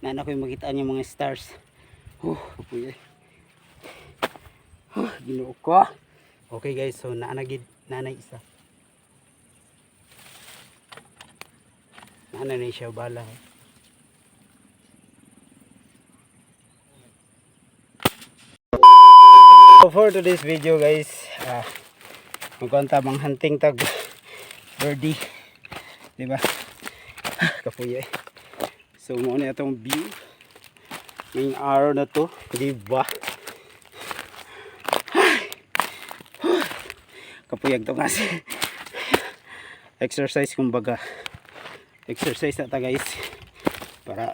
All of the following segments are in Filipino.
na ko makita niyo mga stars. Puya. Ginoo ko. Okay guys, so naanagid nanay isa. Nanay siya bala. So for today's video guys, magkunta mang hunting tag birdie, diba? Kapuya. So mo na itong view ngayong araw na to, diba? Kapuyag to kasi exercise, kumbaga exercise na ta guys para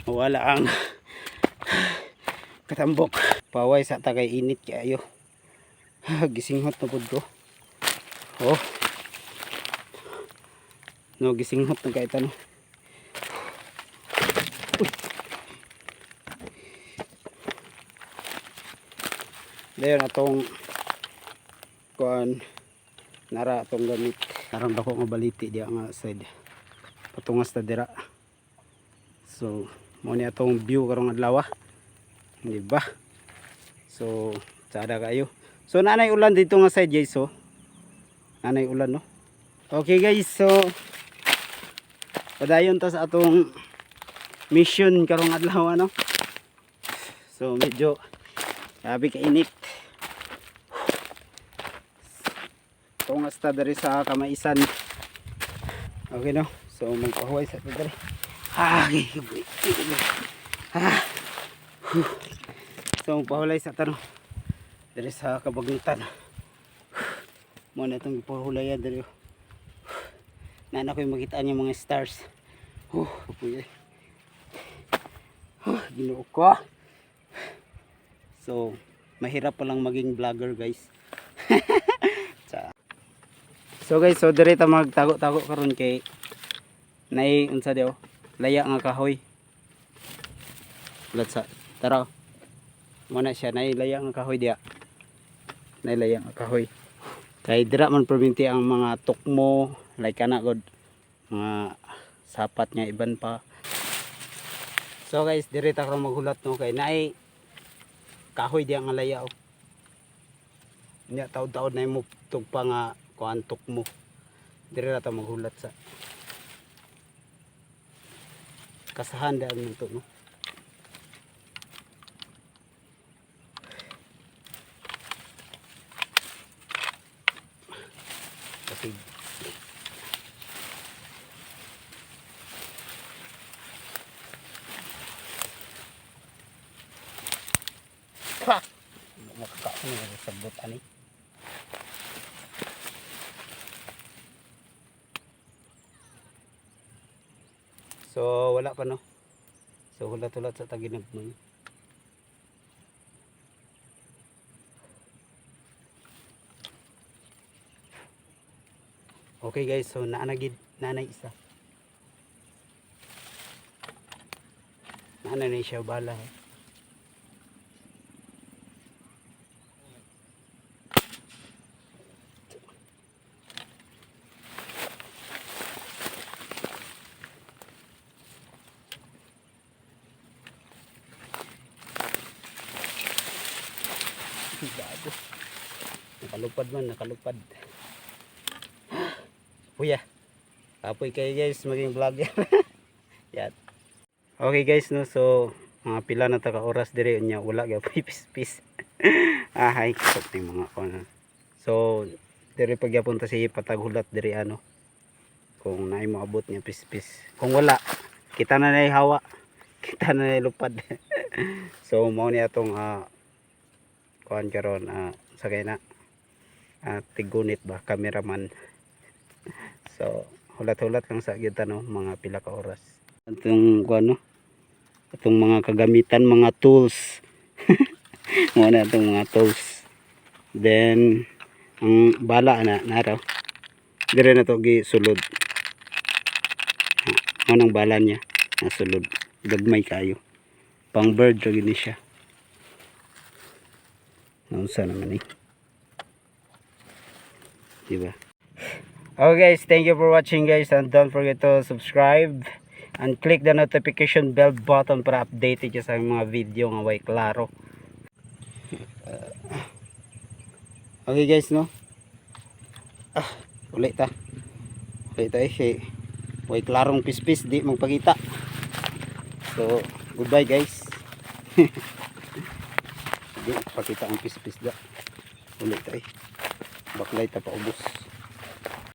mawala ang katambok. Paway sa tagay init kayo. Gisinghot na pud ko. No, gisinghot na kahit ano. Dayon atong kuan nara atong gamit. Narang dako nga baliti diya nga side. Patungas ta dira. So, mo ni atong view karong adlaw. Di ba? So, sada kayo. So, nanay ulan dito nga side guys. So, nanay ulan no. Okay guys, so padayon ta sa atong mission karong adlaw no. So, medyo grabe ka init. Tungas ta diri sa kamaisan. Okay no. So, magpahuway sa ta diri. So pahulay sa tanong diri sa kabagnitan. Mo na itong ipahulayan diri. Nana ko makita niyo mga stars. Puya. Ginoo ko. So mahirap pa lang maging vlogger guys. So guys, so diri ta magtago-tago karon kay nay unsa daw laya nga kahoy. Let's tara. Mana siya nailaya nga kahoy dia. Nailaya nga kahoy. Kay dira man probinti ang mga tukmo, like kana god mga sapat nga iban pa. So guys, diri ta karon maghulat no kay naay kahoy dia nga laya. Nya taud-taud na mo tugpa nga kuan tukmo. Diri ra ta maghulat sa kasahan daan man to no. Makakaano na sabot ani. So wala pa no. So hulat-hulat sa taginag mo. Okay guys, so naanagid nanay isa. Nanay siya bala. Nakalupad man, nakalupad. Puya. Apoy kayo guys, maging vlogger. Yan. Okay guys no, so mga pila na taka oras dire nya wala gyud pipis-pis. Hay kusot ni mga kon. So dire pagyapon ta si pataghulat dire ano. Kung naay mo abot niya pis-pis. Kung wala, kita na nay hawa. Kita na nay lupad. So mao ni atong kuan karon sagay na tigunit ba cameraman. So hulat-hulat lang sa gyud no mga pila ka oras. Atong kuan no. Atong mga kagamitan, mga tools. Mo na atong mga tools. Then ang bala na naraw. Dire na to gi sulod. Anong bala niya? Nasulod. Gagmay kayo. Pang bird ra gini siya. Nausa naman eh. Diba? Okay guys, thank you for watching guys, and don't forget to subscribe and click the notification bell button para updated siya sa mga video nga way klaro. Okay guys, no, ulit ta way klarong pispis di magpakita. So goodbye guys. Di pakita ang pispis da ulit baklay ta paubos.